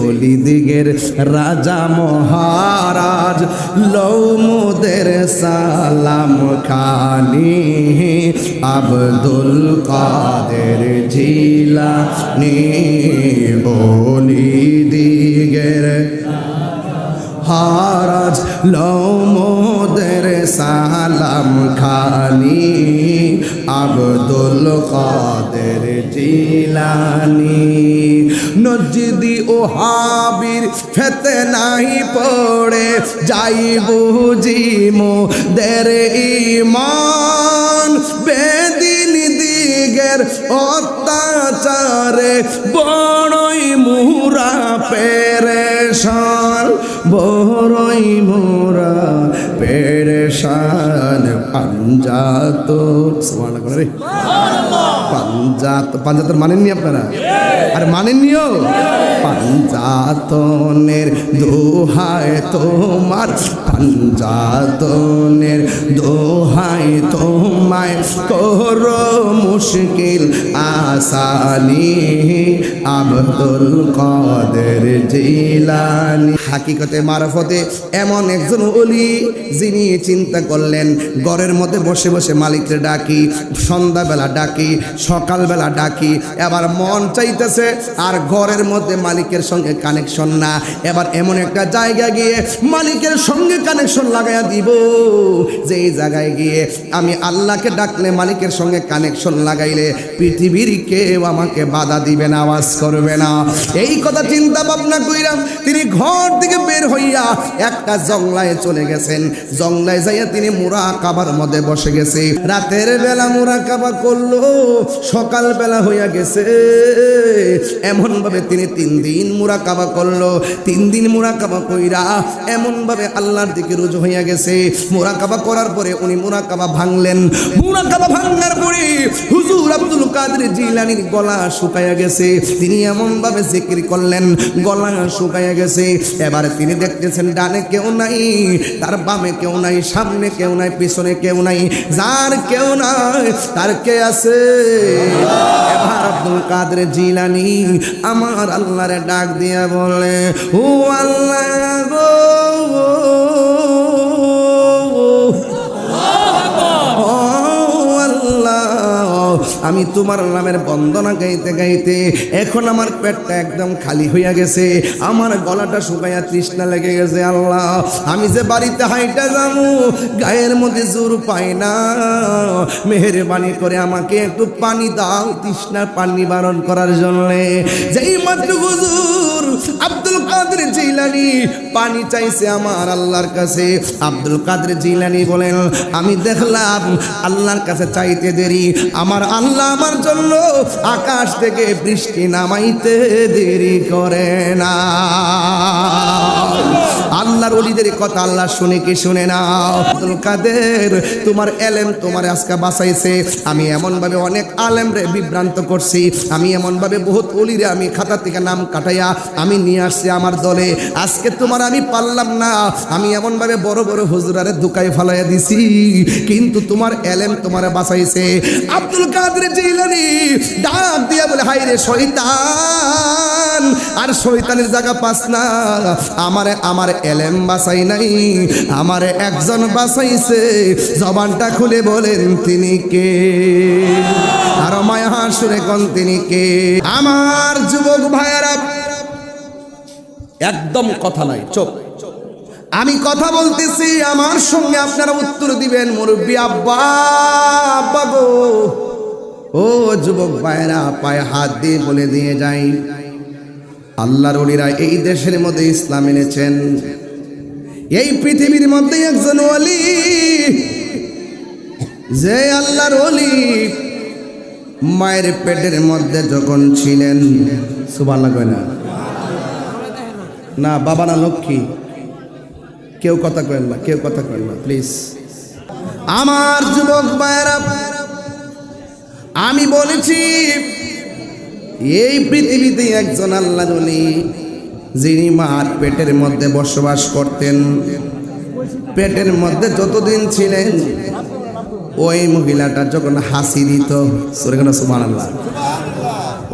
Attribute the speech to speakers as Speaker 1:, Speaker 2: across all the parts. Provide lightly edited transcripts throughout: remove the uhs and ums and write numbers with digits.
Speaker 1: অলিদিগের রাজা মহারাজ লৌমুদের সালাম খানি আব্দুল কাদের জিলানী অলিদিগের হারাজ লৌমুদের সালাম খানি আব্দুল কাদের জিলানী নজদি ও হাবির ফিতনাই পড়ে যাই বুঝি মোদের ঈমান বেদিন দিগের অত্যাচারে বড়ই মুরা পেরেশান বড়ই মুরা পেরেশান পাঞ্জাত সুবহানাল্লাহ করে পাঞ্জাতর মানেননি আপনারা আর মানেননিও পাঞ্জাতনের দোহায় তোমার পাঞ্জাতনের দোহায় তোমায় করো মুশকিল আসানি আব্দুল কাদের জিলানী হাকিকতে মারফতে এমন একজন ওলি যিনি চিন্তা করলেন ঘরের মধ্যে বসে বসে মালিককে ডাকি সন্ধ্যাবেলা ডাকি সকালবেলা ডাকি এবার মন চাইতেছে আর ঘরের মধ্যে মালিকের সঙ্গে কানেকশন না এবার এমন একটা জায়গা গিয়ে মালিকের সঙ্গে কানেকশন লাগাইয়া দিব যে এই জায়গায় গিয়ে আমি আল্লাহকে ডাকলে মালিকের সঙ্গে কানেকশন লাগাইলে পৃথিবীর কেউ আমাকে বাধা দিবে না আওয়াজ করবে না এই কথা চিন্তা ভাবনা কইরাম তিনি ঘর থেকে বের হইয়া একটা জংলায় চলে গেছেন জংলায় যাইয়া তিনি মুরাকাবার মধ্যে বসে গেছে রাতের বেলা মুরাকাবা করলো সকাল বেলা হইয়া গেছে এমন ভাবে তিনি 3 দিন মুরাকাবা করলো 3 দিন মুরাকাবা কইরা এমন ভাবে আল্লাহর দিকে রুজু হইয়া গেছে মুরাকাবা করার পরে উনি মুরাকাবা ভাঙলেন মুরাকাবা ভাঙার পরে হুজুর আব্দুল কাদের জিলানীর গলা শুকায়া গেছে তিনি এমন ভাবে জিকির করলেন গলা শুকায়া গেছে এবার তিনি দেখতেছেন ডানে কেউ নাই তার বামে কেউ নাই সামনে কেউ নাই পিছনে কেউ নাই যার কেউ নাই তার কে আছে এবার আব্দুল কাদের জিলানী আমার আল্লাহরে ডাক দিয়া বলে ও আল্লাহ গো আমি তোমার নামের বন্দনা গাইতে গাইতে এখন আমার পেটটা একদম খালি হইয়া গেছে আমার গলাটা শুকাইয়া তৃষ্ণা লেগে গেছে আল্লাহ আমি যে বাড়িতে হাইটা যাবো গায়ের মধ্যে জোর পাই না মেহেরবানি করে আমাকে একটু পানি দাও তৃষ্ণার পানি নিবারণ করার জন্য যেই মাত্র হুজুর আব্দুল কাদের জিলানী পানি চাইছে আমার আল্লাহর কাছে আব্দুল কাদের জিলানী বলেন আমি দেখলাম আল্লাহর কাছে চাইতে দেরি আমার আল্লাহ আমার জন্য আকাশ থেকে বৃষ্টি নামাইতে দেরি করে না আল্লাহর ওলিদের কথা আল্লাহ শুনে কি শুনে না আব্দুল কাদের তোমার এলেম তোমার আজকে বাঁচাইছে আমি এমন ভাবে অনেক আলেমরে বিভ্রান্ত করছি আমি এমন ভাবে বহুত ওলিরে আমি খাতা থেকে নাম কাটাইয়া আমি নিয়ে আসছি আমার দলে আজকে তোমার আমি পারলাম না আমি এমন ভাবে বড় বড় হুজুরারে দুকায় ফালাইয়া দিছি কিন্তু তোমার এলেম তোমারে বাঁচাইছে আব্দুল কাদের জিলানী ডাক দিয়া বলে হায় রে শয়তান আর শয়তানের জায়গা পাস না আমার এলেম বাঁচাই নাই আমার একজন বাঁচাইছে জবানটা খুলে বলেন তিনি কে আর মায়া সুরে কোন তিনি কে আমার যুবক ভাইয়েরা একদম কথা নাই চুপ আমি কথা বলতেছি আমার সঙ্গে আপনারা উত্তর দিবেন মুরব্বি আব্বা আব্বা গো ও যুবক ভাইরা পায়ে হাত দিয়ে বলে দিয়ে যাই আল্লাহর ওলিরা এই দেশের মধ্যে ইসলাম এনেছেন এই পৃথিবীর মধ্যে একজন ওলি যে আল্লাহর ওলি মায়ের পেটের মধ্যে যখন ছিলেন সুবহানাল্লাহ কয় না বাবা না লক্ষ্মী কেউ কথা কয়েন না কেউ কথা কয়েন না প্লিজ আমার যুবক ভাইরা আমি বলেছি এই পৃথিবীতে একজন আল্লাহর ওলি যিনি মার পেটের মধ্যে বসবাস করতেন পেটের মধ্যে যতদিন ছিলেন ওই মহিলাটা যখন হাসি দিত সুবহানাল্লাহ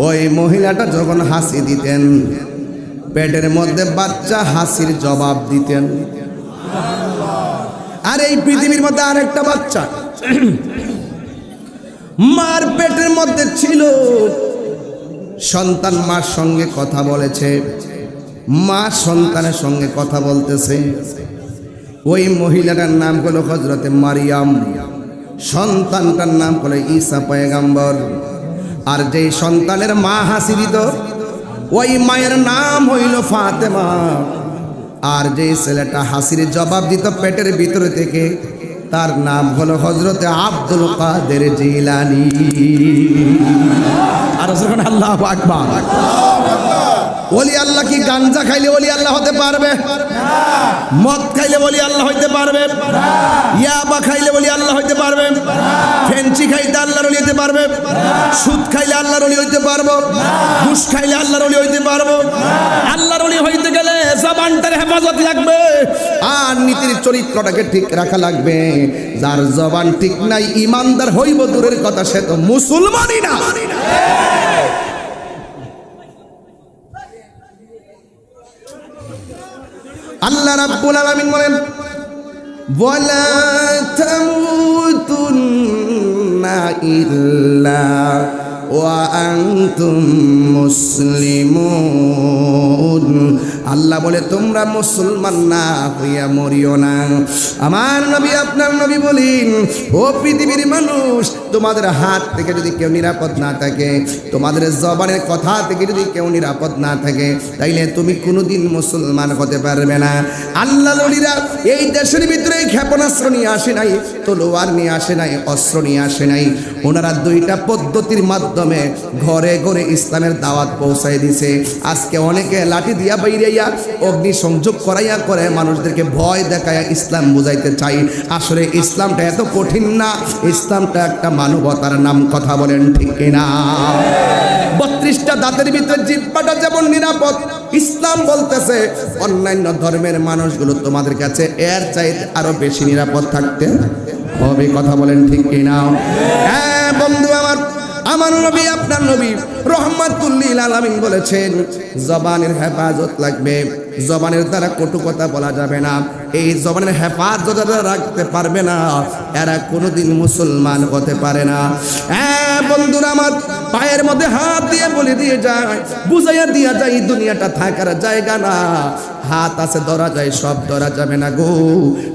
Speaker 1: ওই মহিলাটা যখন হাসি দিতেন পেটের মধ্যে বাচ্চা হাসির জবাব দিতেন। আর এই পৃথিবীর মধ্যে আরেকটা বাচ্চা মার পেটের মধ্যে ছিল, সন্তান মার সঙ্গে কথা বলেছে, মা সন্তানের সঙ্গে কথা বলতেছে। ওই মহিলাটার নাম হলো হযরতে মারিয়াম, সন্তানটার নাম হলো ঈসা পয়গম্বর। আর যেই সন্তানের মা হাসি দিত ওই মায়ের নাম হইল ফাতেমা। আর যে ছেলেটা হাসির জবাব দিত পেটের ভিতরে থেকে তার নাম হলো হযরতে আব্দুল কাদের জিলানী। আর যখন আল্লাহু আকবার। ওলি আল্লাহ কি গাঞ্জা খাইলে ওলি আল্লাহ হতে পারবে? মদ খাইলে ওলি আল্লাহ হইতে পারবে? ইয়াবা খাইলে ওলি আল্লাহ হইতে পারবে? ফেঞ্চি খাইতে আল্লাহর ওলি হইতে পারবে? সুদ খাইলে আল্লাহর ওলি হইতে পারবো? ঘুষ খাইলে আল্লাহর ওলি হইতে পারবো? আল্লাহর ওলি হইতে গেলে জবানটার হেফাজত লাগবে আর নীতির চরিত্রটাকে ঠিক রাখা লাগবে। যার জবান ঠিক নাই ইমানদার হইব দূরের কথা, সে তো মুসলমানই না। আল্লাহ রাব্বুল আলামিন বলেন ওয়ালা তামুতুন্না ইল্লা ওয়া আনতুম মুসলিমুন। আল্লাহ বলে তোমরা মুসলমান না হইয়া মরিও না। আমার নবী আপনার নবী বলেন ও পৃথিবীর মানুষ, তোমাদের হাত থেকে যদি কেউ নিরাপদ না থাকে, তোমাদের জবানের কথা থেকে যদি কেউ নিরাপদ না থাকে, তাইলে তুমি কোনোদিন মুসলমান হতে পারবে না। আল্লাহ নবীরা এই দেশের ভিতরে ক্ষেপণাস্ত্র নিয়ে আসে নাই, তলোয়ার নিয়ে আসে নাই, অস্ত্র নিয়ে আসে নাই। ওনারা দুইটা পদ্ধতির মাধ্যমে ঘরে ঘরে ইসলামের দাওয়াত পৌঁছায় দিছে। আজকে অনেকে লাঠি দিয়া বাইরিয়া অগ্নি সংযোগ করাইয়া করে মানুষদেরকে ভয় দেখাইয়া ইসলাম বুঝাইতে চাই। আসলে ইসলামটা এত কঠিন না, ইসলামটা একটা মানবতার নাম। কথা বলেন ঠিক কিনা? 32টা দাঁতের ভিতরে জিহ্বাটা যেমন নিরাপদ, ইসলাম বলতেছে অন্যান্য ধর্মের মানুষগুলো তোমাদের কাছে এর চাইতে আরো বেশি নিরাপদ থাকতে হবে। কথা বলেন ঠিক কিনা? হ্যাঁ বন্ধু আমার, আমার নবী আপনার নবী রহমাতুল লিল আলামিন বলেছেন জবানের হেফাজত লাগবে, জবানের দ্বারা কটু কথা বলা যাবে না। এই জবানের হেফাজত যারা রাখতে পারবে না এরা কোনোদিন মুসলমান হতে পারে না। হ্যাঁ বন্ধুরা আমার, পায়ের মধ্যে হাত দিয়ে বলে দিয়ে যায়, বুঝাইয়া দিয়া যায় এই দুনিয়াটা থাকার জায়গা না। হাত আছে ধরা যায়, সব ধরা যাবে না গো।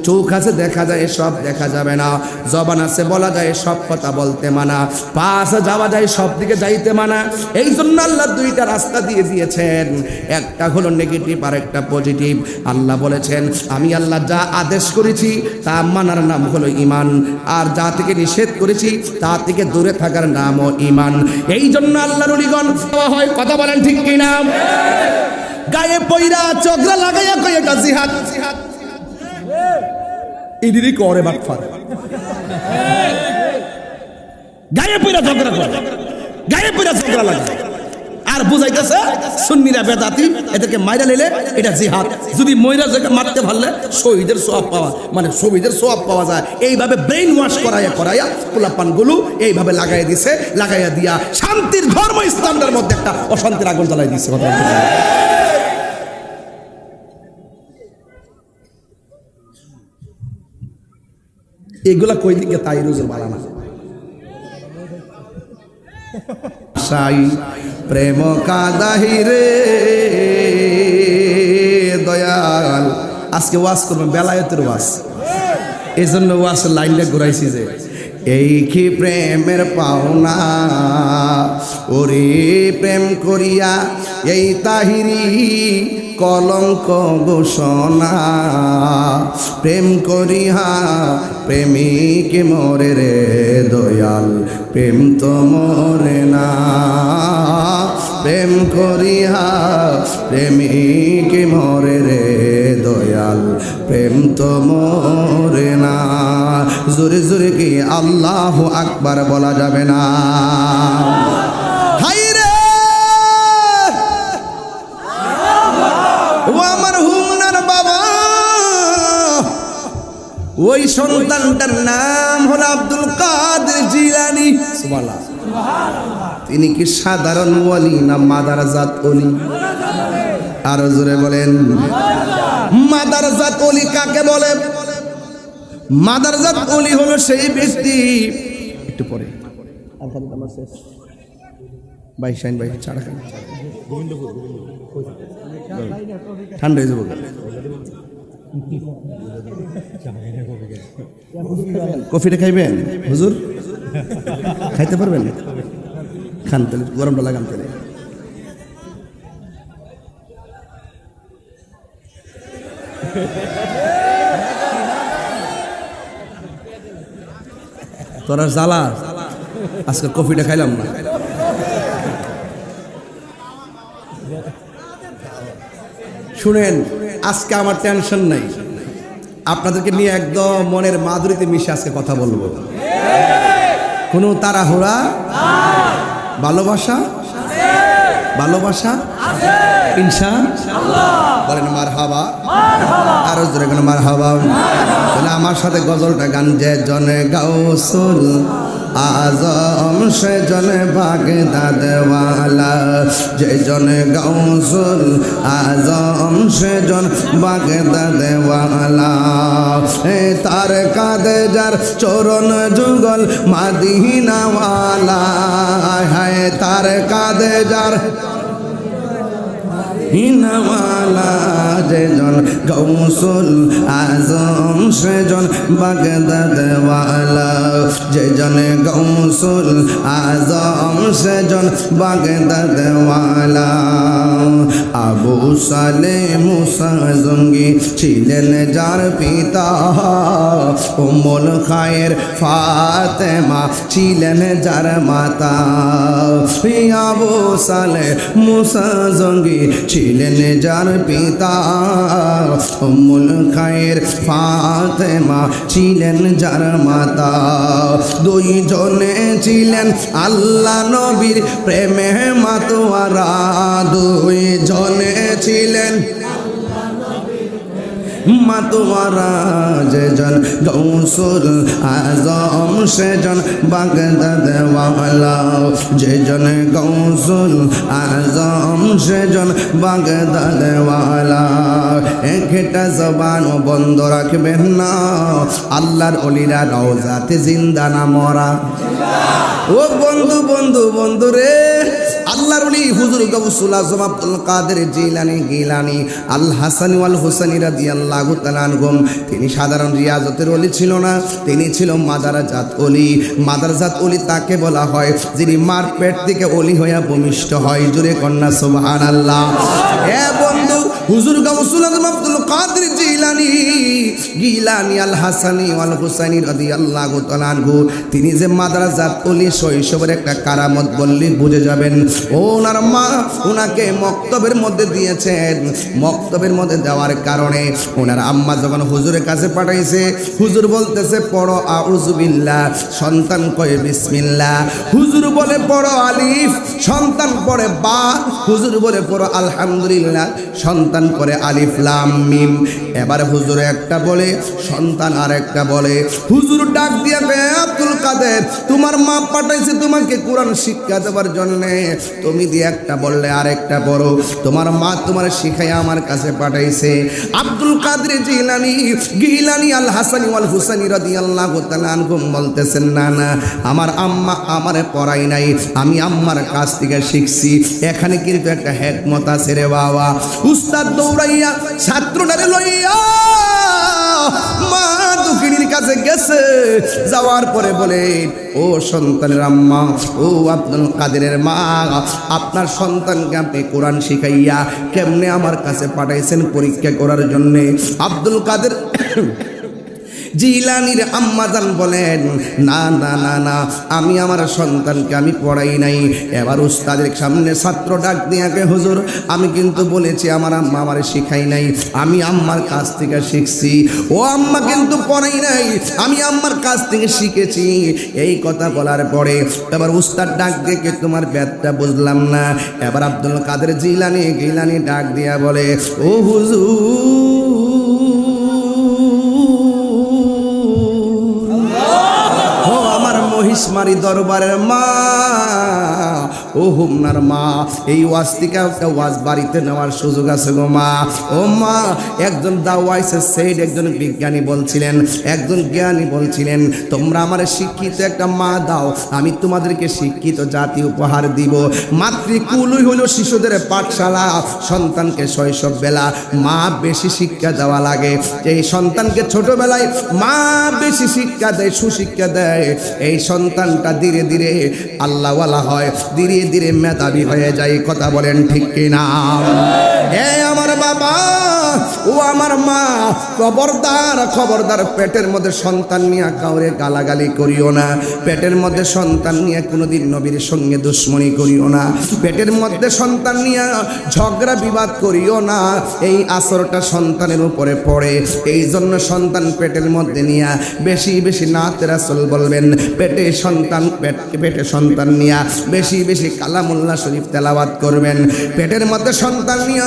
Speaker 1: চোখ আছে দেখা যায়, সব দেখা যাবে না। জবান আছে বলা যায়, সব কথা বলতে মানা। পা আছে যাওয়া যায়, সব দিকে যাইতে মানা। এই জন্য আল্লাহ দুইটা রাস্তা দিয়ে দিয়েছেন, একটা হলো নেগেটিভ আর একটা পজিটিভ। আল্লাহ বলেছেন আমি আল্লাহ যা আদেশ করেছি তা মানার নাম হলো ইমান, আর যা থেকে নিষেধ করেছি তা থেকে দূরে থাকার নামও ইমান। এই জন্য আল্লাহর ওলিগণ হয়। কথা বলেন ঠিক কিনা? গায়ে পয়রা চোখরা লাগাইয়া কই এটা জিহাদ, ইদিরি করে বাটফার। গায়ে পয়রা ঝগড়া করে, গায়ে পয়রা ঝগড়া লাগে আর বুঝাইতেছে সুন্নিরা বেদাতি, এদেরকে মাইরা নিলে এটা জিহাদ। যদি ময়রা মারতে পারলে শহীদের সওয়াব পাওয়া, মানে শহীদের সওয়াব পাওয়া যায়। এইভাবে ব্রেইন ওয়াশ করাইয়া পোলাপানগুলো এইভাবে লাগাইয়া দিছে, লাগাইয়া দিয়া শান্তির ধর্ম ইসলামের মধ্যে একটা অশান্তির আগুন জ্বালাই দিচ্ছে। কথা বলতে এগুলা কই দিকে তাই রোজের বাড়ানা সাই প্রেম কাদাহি রে দয়াল। আজকে ওয়াজ করবেন বেলায়েতের ওয়াজ, এই জন্য ওয়াজ লাইনটা ঘুরাইছি যে এই কি প্রেমের পাওনা, ওরে প্রেম করিয়া এই তাহিরি কলঙ্ক ঘোষণা। প্রেম করিয়া প্রেমিক মরে রে দয়াল, প্রেম তো মরে না। প্রেম করিয়া প্রেমিক মরে রে দয়াল, প্রেম তো মরে না। জোরে জোরে কি আল্লাহু আকবার বলা যাবে না? হাই রে ও আমার হুমনার বাবা, ওই সন্তানটার নাম হলো আব্দুল কাদের জিলানী। সুবহানাল্লাহ। তিনি কি সাধারণ ওলি না মাদারাজাত ওলি? আরো জোরে বলেন। মাদারজাত ওলি কাকে বলে? মাদারজাত ওলি হলো সেই ব্যক্তি, একটু পরে ভাই শাইন ভাই চাড়া খান, ঠান্ডা হয়ে যাবো। কফিটা খাইবেন হুজুর? খাইতে পারবেন? খান তাহলে, গরমটা লাগান তাহলে। তোরা জ্বালা, আজকে কফিটা খাইলাম না। শুনেন, আজকে আমার টেনশন নাই, আপনাদেরকে নিয়ে একদম মনের মাধুরীতে মিশে আজকে কথা বলবো। কোনো তাড়াহুড়া, ভালোবাসা, ভালোবাসা ইনশাআল্লাহ। বলেন মারহাবা, আরো জোরে কেন মারহাবা। বলে আমার সাথে গজলটা গান। যে জনে গাউসুল আজম সে জনে বাগদাদওয়ালা, যে জনে গাউসুল আজম সে জন বাগদাদওয়ালা। তার কাঁধে যার চরণ যুগল মাদিনাওয়ালা, হায় তার কাঁধে যার হিনাওয়ালা, যেজন গৌসুল আজম সেজন বাগদাদওয়ালা, যেজন গৌসুল আজম সেজন বাগদাদওয়ালা। আবু সালে মুসা জঙ্গি ছিলেন যার পিতা, উম্মুল খায়ের ফাতেমা ছিলেন যার মাতা। আবু সালে মুসা জঙ্গি ছিলেন যার পিতা, উম্মুল খায়ের ফাতেমা ছিলেন যার মাতা। দুইজনে ছিলেন আল্লাহ নবীর প্রেমে মাতোয়ারা, দুইজনে ছিলেন মাতোয়ারা, যেজন গৌসুল আজম সেজন বাগদাদওয়ালা, যেজন গৌসুল আজম সেজন বাগদাদওয়ালা। একটা জবান বন্ধ রাখবেন না, আল্লাহর ওলিরা রওজাতে জিন্দা না মরা। ও বন্ধু বন্ধু বন্ধু রে, আল্লাহর ওলি হুজুর গাউসুল আজম আব্দুল কাদের জিলানী গিলানী আল হাসানী ওয়াল হুসাইনী রাদিয়াল্লাহু তাআলা আনহুম, তিনি সাধারণ রিয়াজতের ওলি ছিল না, তিনি ছিল মাদারজাত ওলি। মাদারজাত ওলি তাকে বলা হয় যিনি মার পেট থেকে ওলি হইয়া ভূমিষ্ঠ হয়। জোরে কন্যা সুবহানাল্লাহ। এ বন্ধু, হুজুর গাউসুল আজম আব্দুল কাদের জিলানী গিলানী আল হাসানী ওয়াল হুসাইনী রাদিয়াল্লাহু তাআলা আনহু, তিনি যে মাদারজাত ওলি, শৈশবের একটা কারামত বললে বুঝে যাবেন। ওনার মা ওনাকে মক্তবের মধ্যে দিয়েছেন। মক্তবের মধ্যে দেওয়ার কারণে ওনার আম্মা যখন হুজুরের কাছে পাঠাইছে, হুজুর বলতেছে পড়ো আউযু বিল্লাহ, সন্তান কয় বিসমিল্লাহ। হুজুর বলে পড়ো আলিফ, সন্তান পড়ে বা। হুজুর বলে পড়ো আলহামদুলিল্লাহ, সন্তান পড়ে আলিফ লাম মিম। এবার হুজুর একটা বলে, সন্তান আর একটা বলে। হুজুর ডাক দিয়া কয়, আব্দুল কাদের, তোমার মা পাঠাইছে তোমাকে কোরআন শিক্ষা দেওয়ার জন্য, তুমি দিয়ে একটা বললে আরেকটা বড়, তোমার মা তোমার শিখাইয়া আমার কাছে পাঠাইছে। আব্দুল কাদের জিলানী গিলানী আল হাসানী ওয়াল হুসাইনী রাদিয়াল্লাহু তাআলা আনহুম বলতেছেন, না না, আমার আম্মা আমারে পড়াই নাই, আমি আম্মার কাছ থেকে শিখছি। এখানে কিন্তু একটা হিকমত আছে রে বাবা। উস্তাদ দৌড়াইয়া ছাত্রটারে লইয়া মা দুঃখিনীর কাছে গেছে। যাওয়ার পরে বলে, ও সন্তানের আম্মা, ও আব্দুল কাদেরের মা, আপনার সন্তানকে আপনি কোরআন শিখাইয়া কেমনে আমার কাছে পাঠাইছেন পরীক্ষা করার জন্যে। আব্দুল কাদের জিলানীর আম্মাজান বলেন, না না না না, আমি আমার সন্তানকে আমি পড়াই নাই। এবার উস্তাদের সামনে ছাত্র ডাক দিয়ে, হুজুর আমি কিন্তু বলেছি আমার আম্মা আমার শিখাই নাই, আমি আম্মার কাছ থেকে শিখছি। ও আম্মা কিন্তু পড়াই নাই, আমি আম্মার কাছ থেকে শিখেছি। এই কথা বলার পরে এবার উস্তাদ ডাক দিয়ে, তোমার ব্যাপারটা বুঝলাম না। এবার আব্দুল কাদের জিলানী ডাক দিয়া বলে, ও হুজুর, মহিষমারি দরবারের মা, ও হুমনার মা, এই ওয়াজ থেকে একটা ওয়াজ বাড়িতে নেওয়ার সুযোগ আছে গো মা। ও মা, একজন দাওয়াইসে সেইড একজন বিজ্ঞানী বলছিলেন, একজন জ্ঞানী বলছিলেন, তোমরা আমার শিক্ষিত একটা মা দাও, আমি তোমাদেরকে শিক্ষিত জাতি উপহার দিব। মাতৃকুলই হলো শিশুদের পাঠশালা। সন্তানকে শৈশব বেলা মা বেশি শিক্ষা দেওয়া লাগে। এই সন্তানকে ছোটবেলায় মা বেশি শিক্ষা দেয়, সুশিক্ষা দেয়, এই সন্তানটা ধীরে ধীরে আল্লাহওয়ালা হয়, ধীরে ধীরে মেধাবী হয়ে যায়। কথা বলেন ঠিক কিনা? আমার বাবা, ও আমার মা, খবরদার খবরদার, পেটের মধ্যে সন্তান নিয়ে কাউরে গালাগালি করিও না। পেটের মধ্যে সন্তান নিয়ে কোনোদিন নবীর সঙ্গে দুশ্মনী করিও না। পেটের মধ্যে সন্তান নিয়ে ঝগড়া বিবাদ করিও না। এই আসরটা সন্তানের উপরে পড়ে। এই জন্য সন্তান পেটের মধ্যে নিয়ে বেশি বেশি নাতে রাসূল বলবেন, পেটে সন্তান নিয়ে বেশি বেশি কালামুল্লাহ শরীফ তেলাওয়াত করবেন। পেটের মধ্যে সন্তান নিয়ে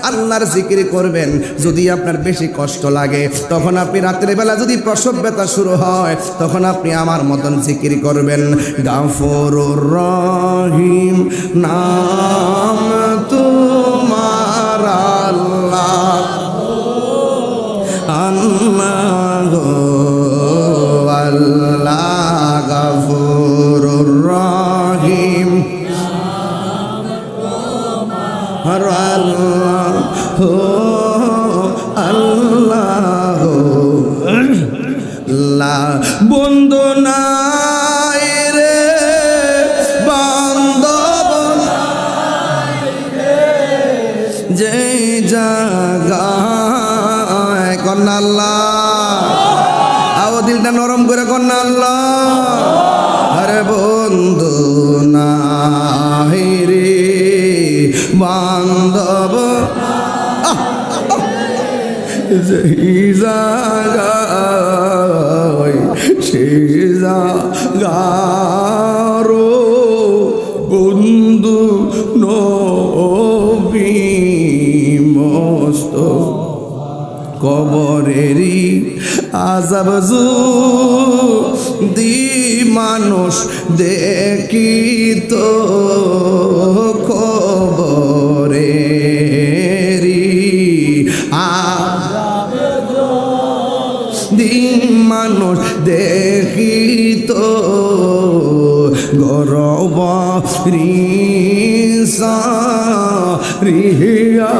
Speaker 1: আল্লাহর জিকির করবেন। যদি আপনার বেশি কষ্ট লাগে, তখন আপনি রাতের বেলা যদি প্রসব ব্যথা শুরু হয়, তখন আপনি আমার মতন জিকির করবেন। গাফুরুর রহিম নাম তোমার আল্লাহ, আল্লাহ আল্লাহ গাফুরুর রহিম আল্লাহ আল্লাহ লা বন্ধু নাই রে বান্ধব যে জায়গায় কন্যা আল্লাহ, আও দিলটা নরম করে কন্যা আল্লাহ। আরে বন্ধু নাই রে বান্ধব সেই জায়গায়, সেই জায়গারো বন্ধু নবী মস্ত কবরেরই আযাব যদি মানুষ দেখিত কবরেরই আযাব যদি মানুষ দেখিত গরব রিয়া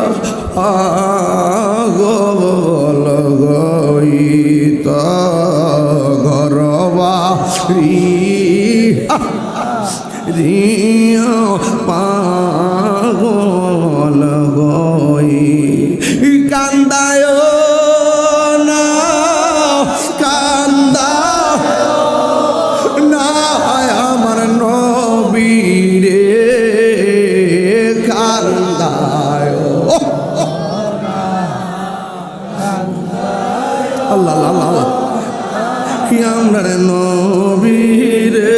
Speaker 1: আগল গইত গরবা রিয়া পাগল গই কান্দায় না কান্দা না আমার নবীরে কান্দায়। আল্লাহ আল্লাহ আল্লাহ আমরা নবীরে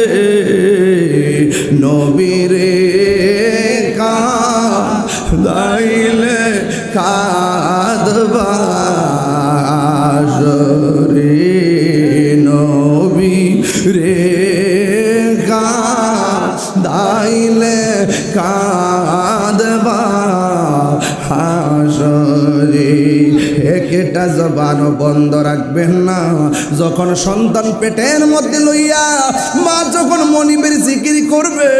Speaker 1: নবীরে কাঁদাইলে কাঁদবা রে নবী রে কাঁদাইলে কাঁদবা হাসরে। একটা জবানও বন্ধ রাখবেন না। যখন সন্তান পেটের মধ্যে লইয়া মা যখন মনিবের জিকির করবে,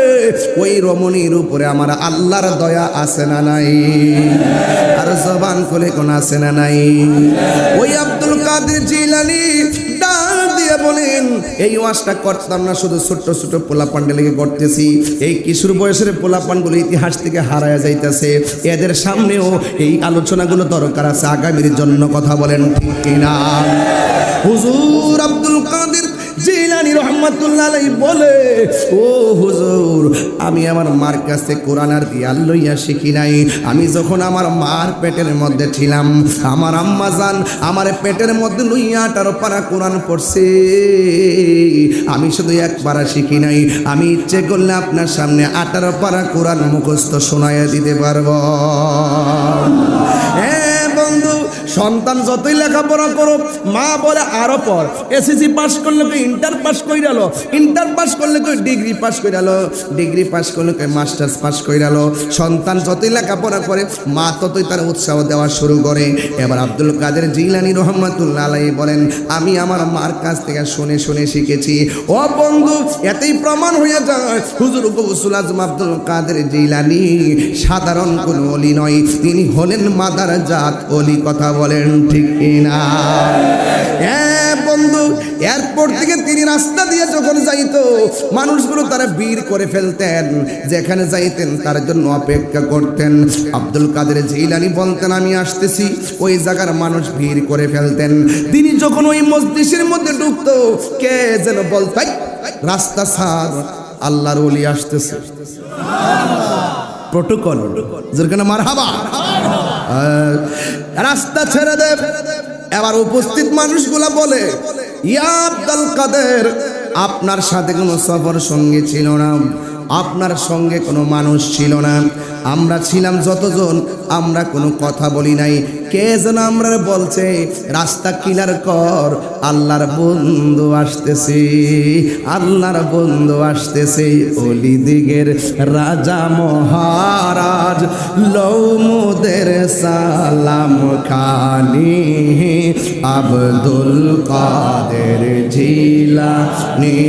Speaker 1: ওই রমণীর উপরে আমার আল্লাহর দয়া আছে না নাই? আর জবান খুলে কোন আছে না নাই? ওই আব্দুল কাদের জিলানী ডাক দিয়ে বলেন, এই ওয়াজটা করতাম না শুধু ছোট্ট ছোট্ট পোলাপান্ডে লেগে করতেছি। এই কিশোর বয়সের পোলাপানগুলো ইতিহাস থেকে হারায়া যাইতেছে। এদের সামনেও এই আলোচনাগুলো দরকার আছে আগামীর জন্য। কথা বলেন ঠিক কিনা? হুজুর আব্দুল কাদের জিলানী রহমাতুল্লাহ আলাইহি বলে, ও হুজুর, আমি আমার মার কাছে কোরআন আর রিয়াল লইয়া শিখি নাই। আমি যখন আমার মার পেটের মধ্যে ছিলাম, আমার আম্মা জান আমার পেটের মধ্যে লইয়া 18 পারা কোরআন পড়ছে। আমি শুধু একবারা শিখি নাই, আমি ইচ্ছে করলে আপনার সামনে 18 পারা কোরআন মুখস্থ শোনাইয়া দিতে পারবো। বন্ধু, সন্তান যতই লেখাপড়া করো, মা বলে আরো পড়, এসএসসি পাস করলে কেউ ইন্টার পাস করে গেল, ইন্টার পাস করলে কেউ ডিগ্রি পাস করে গেল, ডিগ্রি পাস করলে কেউ মাস্টার্স পাস করে গেল। সন্তান যতই লেখাপড়া করে, মা ততই তার উৎসাহ দেওয়া শুরু করে। এবার আব্দুল কাদের জিলানী রহমাতুল্লাহ আলাইহি বলেন, আমি আমার মার কাছ থেকে শুনে শুনে শিখেছি। ও বন্ধু, এতেই প্রমাণ হয়ে যায় হুজুর গৌসুল আজম আব্দুল কাদের জিলানী সাধারণ কোনো ওলি নয়, তিনি হলেন মাদার জাত ওলি। কথা বলেন ঠিক কিনা? হ্যাঁ বন্ধু, এরপর থেকে তিনি রাস্তা দিয়ে যখন যাইতো, মানুষগুলো তারা ভিড় করে ফেলতেন, যেখানে যাইতেন তার জন্য অপেক্ষা করতেন। আব্দুল কাদের জিলানী বলতেন, আমি আসতেছি, ওই জায়গার মানুষ ভিড় করে ফেলতেন। তিনি যখন ওই মজলিসের মধ্যে ঢুকতো, কে যেন বলতো, রাস্তা ছাড়, আল্লাহর ওলি আসতেছে। প্রটোকল, যেখানে মারহাবা, রাস্তা ছেড়ে দে। এবার উপস্থিত মানুষগুলা বলে, ইয়া আব্দুল কাদের, আপনার সাথে কোনো সফর সঙ্গী ছিল না, আপনার সঙ্গে কোনো মানুষ ছিল না, আমরা ছিলাম যতজন, আমরা কোনো কথা বলি নাই। কে যেন আমরা বলছে, রাস্তা ক্লিয়ার কর, আল্লাহর বন্ধু আসতেছে, আল্লাহর বন্ধু আসতেছে। ওলি দিগের রাজা মহারাজ লৌমুদের সালাম খানি, আব্দুল কাদের জিলানী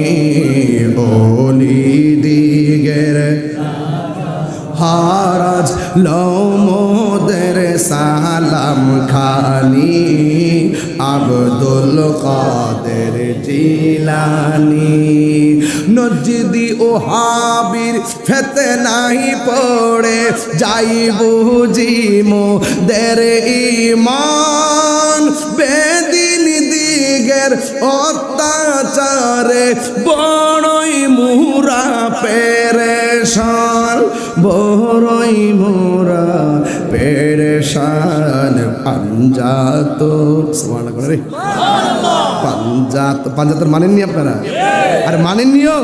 Speaker 1: ওলি দিগের হারাজ লৌমুদের সালাম খানি, আব্দুল কাদের জিলানী নজদি ও হাবির ফিতনায় পড়ে যাই বুঝিমো দের ঈমান, বেদিন দিগের অত্যাচারে বড়ই মুরা পেরেশান, বড়ই মুরা পেরেশান। পাঞ্জাত, সুবহানাল্লাহ রে, পাঞ্জাতন মানেননি আপনারা? আর মানেননিও?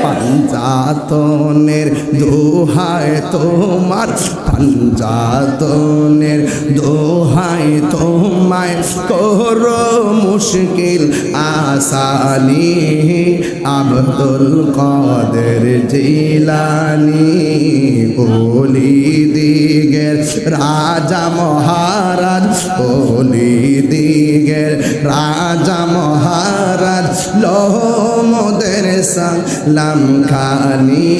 Speaker 1: পাঞ্জাতনের দোহায় তোমার, পাঞ্জাতনের দোহায় তোমায় করো মুশকিল আসানি, আব্দুল কাদের জিলানী ওলি দিগের রাজা মহারাজ, ওলি দিগের রাজা মহারাজ লৌমুদের সালাম খানি,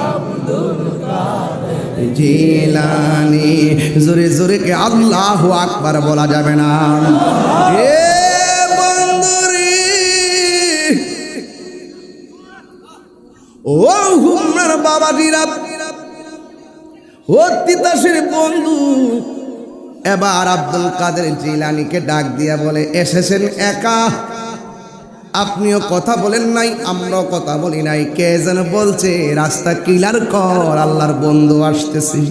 Speaker 1: আব্দুল কাদের জিলানী। জোরে জোরে কে আল্লাহু আকবার বলা যাবে না? এ বন্ধুরে, ও হুমরার বাবাজিরা, ও তিতাসের বন্ধু, এবার আব্দুল কাদের জিলানীকে ডাক দিয়া বলে, এসেছেন একা, আপনিও কথা বলেন নাই, আমরাও কথা বলি নাই, কে যেন বলছে রাস্তা ক্লিয়ার কর, আল্লাহর বন্ধু আসতেছি।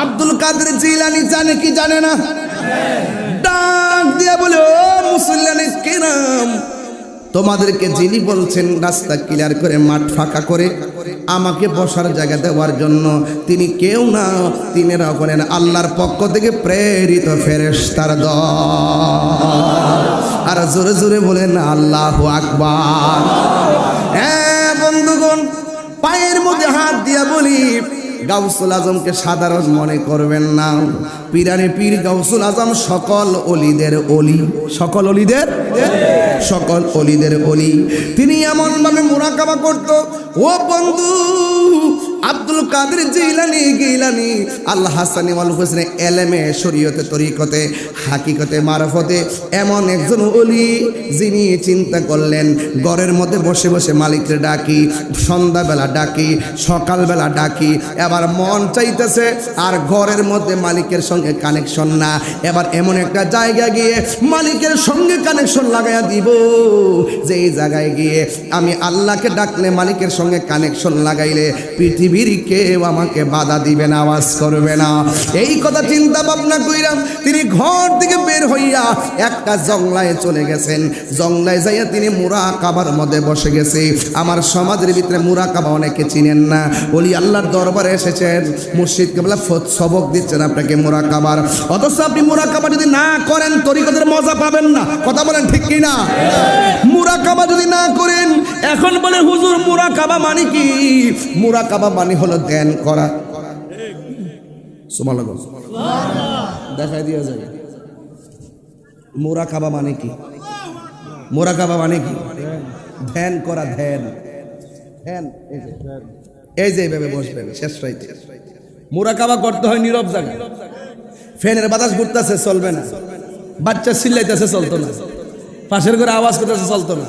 Speaker 1: আব্দুল কাদের জিলানী জানে কি জানে না? ডাক দিয়া বলে, ও মুসল্লিয়ানে কেরাম, তোমাদেরকে যিনি বলছেন রাস্তা ক্লিয়ার করে মাঠ ফাঁকা করে আমাকে বসার জায়গা দেওয়ার জন্য, তিনি কেউ না, তিনি হলেন আল্লাহর পক্ষ থেকে প্রেরিত ফেরেশতার দল। আর জোরে জোরে বলেন আল্লাহু আকবার। হ্যাঁ বন্ধুগণ, পায়ের মধ্যে হাত দিয়া বলি, গাউসুল আজমকে সাধারণ মনে করবেন না, পীরানে পীর গাউসুল আজম সকল অলিদের অলি, সকল অলিদের, সকল অলিদের অলি। তিনি এমনভাবে মুরাকাবা করত, ও বন্ধু আব্দুল কাদের জিলানী গিলানী আল্লাহ হাসানি ওয়াল হুসনে এলেমে শরীয়তে তরিকতে হাকিকতে মারফতে এমন একজন ওলি, যিনি চিন্তা করলেন ঘরের মধ্যে বসে বসে মালিককে ডাকি, সন্ধ্যাবেলা ডাকি, সকালবেলা ডাকি, এবার মন চাইতেছে আর ঘরের মধ্যে মালিকের সঙ্গে কানেকশন না, এবার এমন একটা জায়গা গিয়ে মালিকের সঙ্গে কানেকশন লাগাইয়া দিব, যে এই জায়গায় গিয়ে আমি আল্লাহকে ডাকলে মালিকের সঙ্গে কানেকশন লাগাইলে পৃথিবী পৃথিবীর কেউ আমাকে বাধা দিবে না, আওয়াজ করবে না। এই কথা চিন্তা ভাবনা কইরা তিনি ঘর থেকে বের হইয়া একটা জংলায় চলে গেছেন। জংলায় যাইয়া তিনি মুরাকাবার মধ্যে বসে গেছে। আমার সমাজের ভিতরে মুরাকাবা অনেকে চিনেন না, ওলি আল্লাহর দরবারে এসেছেন, মুর্শিদ কেবলা সবক দিচ্ছেন আপনাকে মুরাকাবার, অথচ আপনি মুরাকাবা যদি না করেন তরিকতের মজা পাবেন না। কথা বলেন ঠিক কি না? মুরাকাবা যদি না করেন, এখন বলে হুজুর মুরাকাবা মানে কি? মুরাকাবা মানে হলো ধ্যান করা। সুবহানাল্লাহ, দেখাই দিয়া যায়। মুরাকাবা মানে কি? মুরাকাবা মানে কি? ধ্যান করা, ধ্যান। ধ্যান এই যে এইভাবে বসবেন শেষ রাইতে। মুরাকাবা করতে হয় নীরব জায়গায়। ফ্যানের বাতাস ঘুরতেছে চলবে না, বাচ্চা চিল্লাইতেছে চলতো না, পাশের ঘরে আওয়াজ করতেছে চলতো না।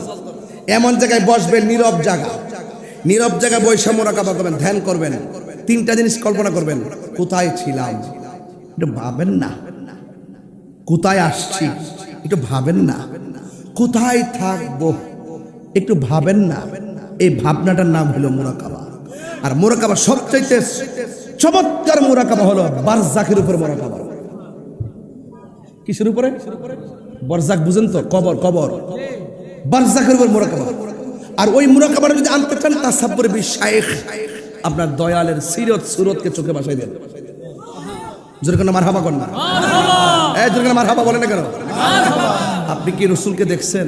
Speaker 1: এমন জায়গায় বসবেন নীরব জায়গা, নীরব জায়গায় বসে মুরাকাবা করবেন, ধ্যান করবেন। তিনটা জিনিস কল্পনা করবেন। কোথায় ছিলাম একটু ভাবেন না, কোথায় আসছি একটু ভাবেন না, কোথায় থাকবো একটু ভাবেন না। এই ভাবনাটার নাম হলো মুরাকাবা। আর মুরাকাবা সবচাইতে চমৎকার মুরাকাবা হলো বারজাখের উপর মুরাকাবা। কিসের উপরে? বারজাখ বুঝেন তো? কবর, কবর। বারজাখের উপর মুরাকাবা। আর ওই মুরাকাবাটা যদি আনতে চান তাসাব্বুর বিশাইখ, আপনার দয়ালের সিরত সুরতকে চোখে ভাসাই দেন। জোরে কেন মারহাবা করেন না? জোরে কেন মারহাবা বলেন না কেন? আপনি কি রসুলকে দেখছেন?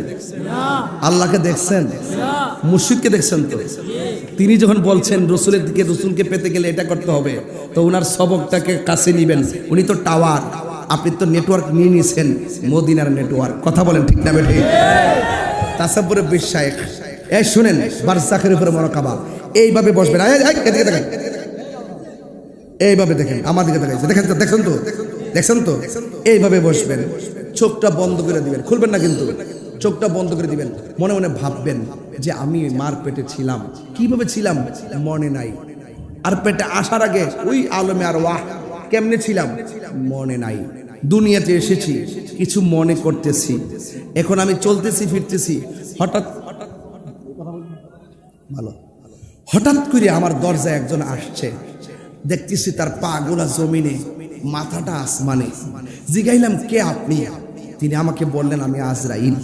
Speaker 1: আল্লাহকে দেখছেন? মুর্শিদকে দেখছেন? তো তিনি যখন বলছেন রসুলের দিকে, রসুলকে পেতে গেলে এটা করতে হবে, তো ওনার সবকটাকে কাছে নিবেন। উনি তো টাওয়ার, আপনি তো নেটওয়ার্ক নিয়ে নিয়েছেন, মদিনার নেটওয়ার্ক। কথা বলেন ঠিক না বেঠিক? তাসাব্বুরে বিশাইখ। এই শুনেন, বারজাখের উপরে মুরাকাবা। এইভাবে বসবেন, এদিকে দেখেন, এইভাবে দেখেন, আমার দিকে দেখাইছে, দেখেন তো, দেখছেন তো, দেখছেন তো? এইভাবে বসবেন, চোখটা বন্ধ করে দিবেন, খুলবেন না কিন্তু, চোখটা বন্ধ করে দিবেন। মনে মনে ভাববেন যে আমি মার পেটে ছিলাম, কিভাবে ছিলাম মনে নাই, আর পেটে আসার আগে ওই আলমে আর ওয়াহ কেমনে ছিলাম মনে নাই। দুনিয়াতে এসেছি, কিছু মনে করতেছি, এখন আমি চলতেছি ফিরতেছি, হঠাৎ ভালো হঠাৎ করে আমার দরজায় একজন আসছে, দেখতেছি তার পা গোলা জমিনে, মাথাটা আসমানে। জিগাইলাম কে আপনি? তিনি আমাকে বললেন আমি আজরাইল।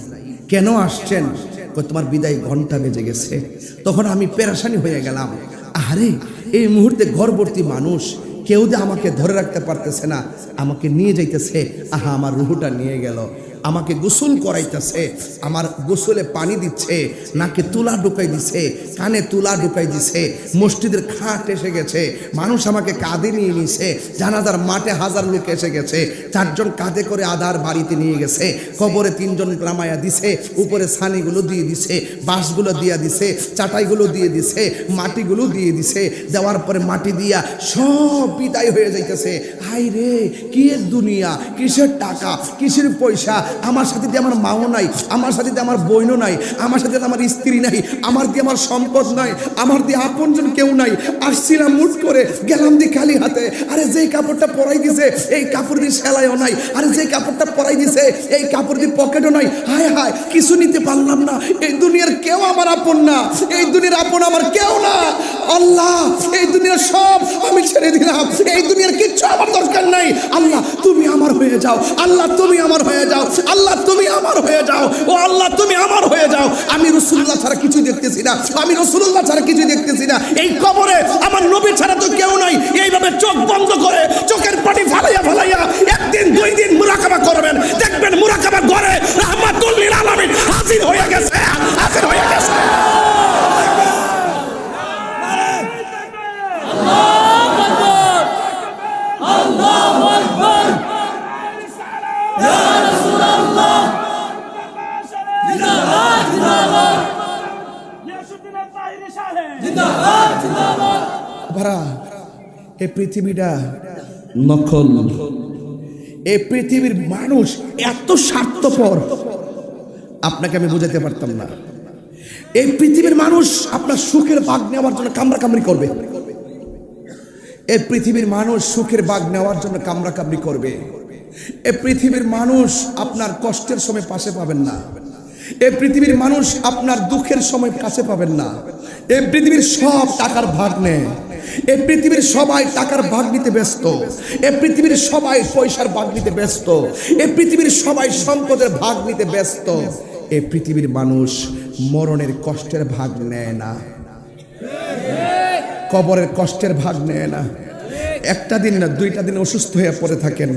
Speaker 1: কেন আসছেন? তোমার বিদায় ঘন্টা বেজে গেছে। তখন আমি পেরেশানি হয়ে গেলাম, আরে এই মুহূর্তে ঘরবর্তী মানুষ, কেউ যে আমাকে ধরে রাখতে পারতেছে না, আমাকে নিয়ে যাইতেছে। আহা, আমার রুহুটা নিয়ে গেল। আমাকে গোসল করাইতেছে, আমার গোসলে পানি দিচ্ছে, নাকে তুলা ঢুকাই দিছে, কানে তুলা ঢুকাই দিছে, মসজিদের খাট এসে গেছে, মানুষ আমাকে কাঁধে নিয়ে নিছে, জানাজার মাঠে হাজার লোক এসে গেছে, 4 জন কাঁধে করে আধার বাড়িতে নিয়ে গেছে, কবরে 3 জন নামায়া দিছে, উপরে ছানিগুলো দিয়ে দিছে, বাঁশগুলো দিয়ে দিছে, চাটাইগুলো দিয়ে দিছে, মাটিগুলো দিয়ে দিছে, দেওয়ার পরে মাটি দিয়া সব বিদায় হয়ে যাইতেছে। হাই রে, কি দুনিয়া, কিসের টাকা, কিসের পয়সা, আমার সাথে দিয়ে আমার মাও নাই, আমার সাথে দিয়ে আমার বোনও নাই, আমার সাথে আমার স্ত্রী নাই, আমার দিয়ে আমার সম্পদ নাই, আমার দিয়ে আপনজন কেউ নাই। আসছিলাম মুট করে, গেলাম দিয়ে খালি হাতে। আরে যেই কাপড়টা পরাই দিছে এই কাপড় দিয়ে সেলাইও নাই, আরে যে কাপড়টা পরাই দিছে এই কাপড় দিয়ে পকেটও নাই। হায় হায়, কিছু নিতে পারলাম না। এই দুনিয়ার কেউ আমার আপন না, এই দুনিয়ার আপন আমার কেউ না। আল্লাহ, এই দুনিয়ার সব আমি ছেড়ে দিলাম, এই দুনিয়ার কিচ্ছু আমার দরকার নাই। আল্লাহ তুমি আমার হয়ে যাও, আল্লাহ তুমি আমার হয়ে যাও, আল্লাহ তুমি আমার হয়ে যাও, ও আল্লাহ তুমি আমার হয়ে যাও। আমি রাসূলুল্লাহ ছাড়া কিছু দেখতেছি না, আমি রাসূলুল্লাহ ছাড়া কিছু দেখতেছি না। এই কবরে আমার নবী ছাড়া তো কেউ নাই। এইভাবে চোখ বন্ধ করে, চোখের পানি ফালাইয়া ফালাইয়া 1 দিন 2 দিন মুরাকাবা করবেন, দেখবেন মুরাকাবা করে রাহমাতুল লিল আলামিন হাজির হয়ে গেছে, হাজির হয়ে গেছে। আল্লাহু আকবার, ইয়া রাসূলুল্লাহ, জিন্দাবাদ জিন্দাবাদ, ইয়াসুদ্দিন তাহিরি সাহেব জিন্দাবাদ জিন্দাবাদ। ভাড়া এই পৃথিবীটা নকল, এই পৃথিবীর মানুষ এত স্বার্থপর আপনাকে আমি বুঝাতে পারতাম না। এই পৃথিবীর মানুষ আপনার সুখের ভাগ নেওয়ার জন্য কামড়াকামড়ি করবে, এই পৃথিবীর মানুষ সুখের ভাগ নেওয়ার জন্য কামড়াকামড়ি করবে। এই পৃথিবীর মানুষ আপনার কষ্টের সময় পাশে পাবেন না, এই পৃথিবীর মানুষ আপনার দুঃখের সময় কাছে পাবেন না। এই পৃথিবীর সব টাকার ভাগ নেয়, এই পৃথিবীর সবাই টাকার ভাগ নিতে ব্যস্ত, এই পৃথিবীর সবাই পয়সার ভাগ নিতে ব্যস্ত, এই পৃথিবীর সবাই সম্পদের ভাগ নিতে ব্যস্ত। এই পৃথিবীর মানুষ মরণের কষ্টের ভাগ নেয় না, কবরের কষ্টের ভাগ নেয় না। একটা দিন না, দুইটা দিন অসুস্থ হয়ে পড়ে থাকেন,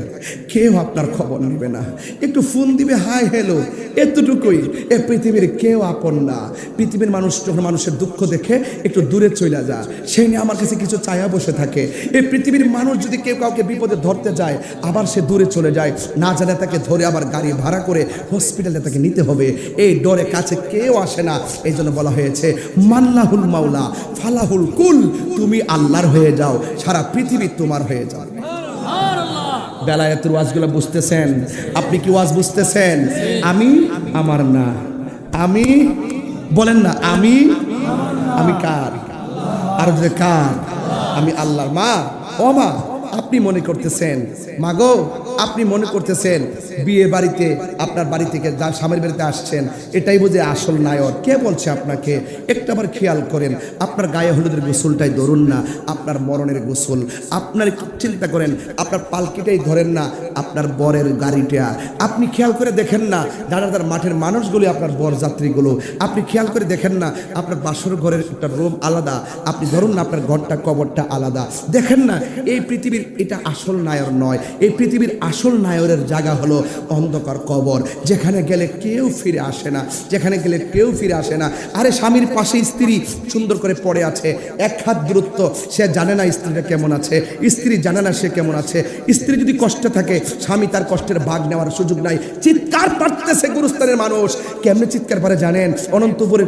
Speaker 1: কেউ আপনার খবর নেবে না, একটু ফোন দিবে হাই হ্যালো, এতটুকুই। এ পৃথিবীর কেউ আপন না। পৃথিবীর মানুষ যখন মানুষের দুঃখ দেখে একটু দূরে চলে যায়, সেই নিয়ে আমার কাছে কিছু চায়া বসে থাকে। এই পৃথিবীর মানুষ যদি কেউ কাউকে বিপদে ধরতে যায়, আবার সে দূরে চলে যায়, না জানে তাকে ধরে আবার গাড়ি ভাড়া করে হসপিটালে তাকে নিতে হবে, এই ডরে কাছে কেউ আসে না। এই জন্য বলা হয়েছে মাল্লাহুল মাওলা ফালাহুল কুল, তুমি আল্লাহর হয়ে যাও, সারা পৃথিবী তোমার হয়ে যাবে। বেলায়েতের ওয়াজগুলো বুঝতেছেন? আপনি কি ওয়াজ বুঝতেছেন? আমি আমার না, আমি বলেন না, আমি কার? আর যদি কার? আমি আল্লাহর। মা, ও মা, আপনি মনে করতেছেন, মাগো আপনি মনে করতেছেন বিয়ে বাড়িতে আপনার বাড়ি থেকে যা স্বামীর বাড়িতে আসছেন এটাই বুঝে আসল নায়ক। কে বলছে আপনাকে? একটাবার খেয়াল করেন, আপনার গায়ে হলুদের গোসলটাই ধরুন না, আপনার মরণের গোসল। আপনার চিন্তা করেন, আপনার পালকিটাই ধরেন না, আপনার বরের গাড়িটা। আপনি খেয়াল করে দেখেন না দাঁড়াদার মাঠের মানুষগুলি, আপনার বরযাত্রীগুলো। আপনি খেয়াল করে দেখেন না আপনার বাসর ঘরের একটা রুম আলাদা, আপনি ধরুন না আপনার ঘরটা কবরটা আলাদা। দেখেন না এই পৃথিবীর এটা আসল নায়র নয়, এই পৃথিবীর আসল নায়রের জায়গা হলো অন্ধকার কবর, যেখানে গেলে কেউ ফিরে আসে না, যেখানে গেলে কেউ ফিরে আসে না। আরে স্বামীর পাশে স্ত্রী সুন্দর করে পড়ে আছে, এক হাত দূরত্ব, সে জানে না স্ত্রীটা কেমন আছে, স্ত্রী জানে না সে কেমন আছে। স্ত্রী যদি কষ্টে থাকে, স্বামী তার কষ্টের ভাগ নেওয়ার সুযোগ নাই। চিৎকার পাড়তেছে গুরুস্থানের মানুষ, কেমনে চিৎকার পারে জানেন? অনন্তপুরে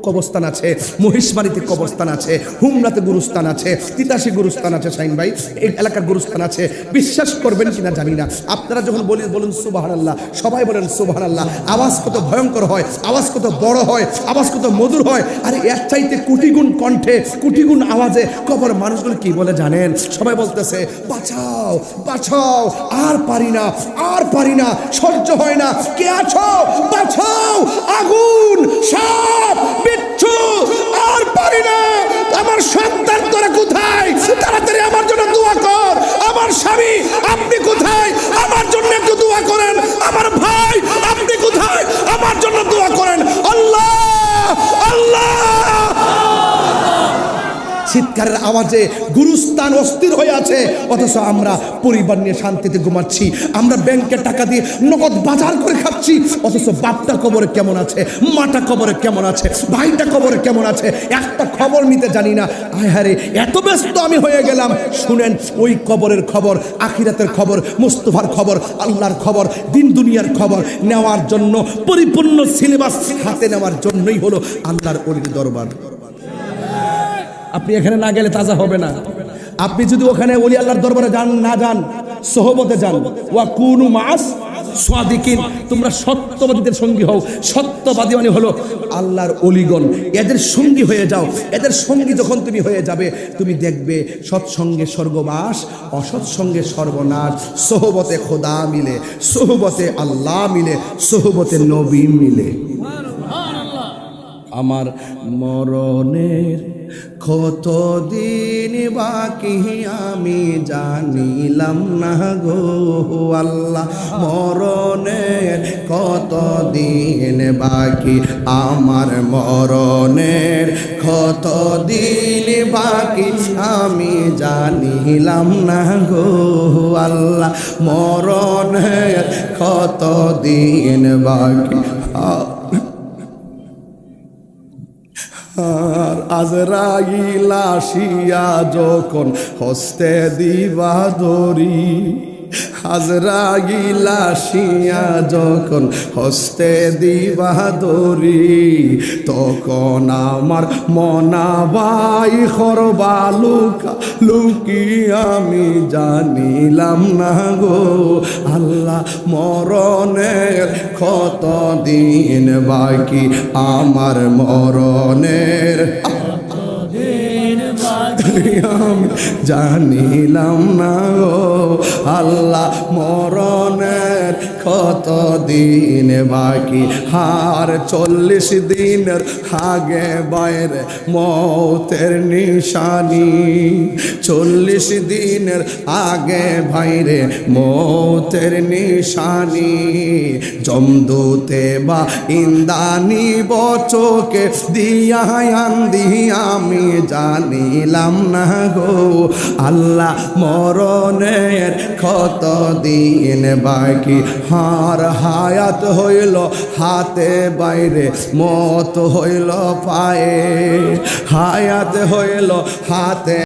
Speaker 1: কবরস্থান আছে, মহিষমারিতে কবরস্থান আছে, হুমরাতে গুরুস্থান আছে, তিতাসি গুরুস্থান আছে, শাইন ভাই এই এলাকার গুরুস্থান আছে। বিশ্বাস করবেন কিনা জানি না, আপনারা যখন বলুন সুবহানাল্লাহ, সবাই বলেন সুবহানাল্লাহ, আওয়াজ কত ভয়ঙ্কর হয়, আওয়াজ কত বড় হয়, আওয়াজ কত মধুর হয়। আর এর চাইতে কোটিগুণ কণ্ঠে, কোটিগুণ আওয়াজে কবর মানুষগুলো কি বলে জানেন? সবাই বলতেছে বাঁচাও বাঁচাও, আর পারি না, আর পারি না, সহ্য হয় না, কে আছো বাঁচাও, আগুন, সাপ, বিচ্ছু, আর পারি না, আমার সন্তান তোরা কোথায়, তাড়াতাড়ি আমার জন্য দোয়া কর, আমার স্বামী আপনি কোথায়, আমার জন্য একটু দোয়া করেন, আমার ভাই আপনি কোথায়, আমার জন্য দোয়া করেন। আল্লাহ আল্লাহ, চিৎকারের আওয়াজে গুরুস্থান অস্থির হয়ে আছে, অথচ আমরা পরিবার নিয়ে শান্তিতে ঘুমাচ্ছি, আমরা ব্যাংকে টাকা দিয়ে নগদ বাজার করে খাচ্ছি, অথচ বাপটা কবরে কেমন আছে, মাটা কবরে কেমন আছে, ভাইটা কবরে কেমন আছে, একটা খবর নিতে জানি না। আয় হারে, এত ব্যস্ত আমি হয়ে গেলাম। শুনেন, ওই কবরের খবর, আখিরাতের খবর, মুস্তফার খবর, আল্লাহর খবর, দিন দুনিয়ার খবর নেওয়ার জন্য, পরিপূর্ণ সিলেবাস হাতে নেওয়ার জন্যই হলো আল্লাহর ওলির দরবার। আপনি এখানে না গেলে তাজা হবে না। আপনি যদি ওখানে ওলি আল্লাহর দরবারে যান, না যান, সোহবতে যান, ওয়া কুনু মাস সাদিকিন, তোমরা সত্যবাদীদের সঙ্গী হও। সত্যবাদী মানে হলো আল্লাহর ওলিগণ, এদের সঙ্গী হয়ে যাও। এদের সঙ্গী যখন তুমি হয়ে যাবে, তুমি দেখবে সৎসঙ্গে স্বর্গবাস, অসৎসঙ্গে সর্বনাশ। সোহবতে খোদা মিলে, সোহবতে আল্লাহ মিলে, সোহবতে নবী মিলে। আমার মরণের কতদিন বাকি আমি জানিলাম না গো আল্লাহ, মরণের কতদিন বাকি, আমার মরণের কতদিন বাকি আমি জানিলাম না গো আল্লাহ, মরণের কতদিন বাকি। আর আজরাইল আসিয়া যখন হস্তে দিবা ধরি, আজরাইল আসিয়া যখন হস্তে দিবা ধরি, তখন আমার মনাবাই খরবা লুকা লুকি আমি জানিলাম না গো আল্লাহ, মরণের কতদিন বাকি, আমার মরণের আমি জানিলাম না গো আল্লাহ মরণের কত দিন বাকি, আর 40 দিনের আগে বাইরে মৌতের নিশানি, 40 দিনের আগে বাইরে মৌতের নিশানি। জমদূতে বা ইন্দানি বচকে দিয়া আন্দি আমি জানিলাম না গো, আল্লাহ মরণের কত দিন বাকি, হার হায়াত হইল হাতে বাইরে মত হইল পায়ে, হায়াত হইল হাতে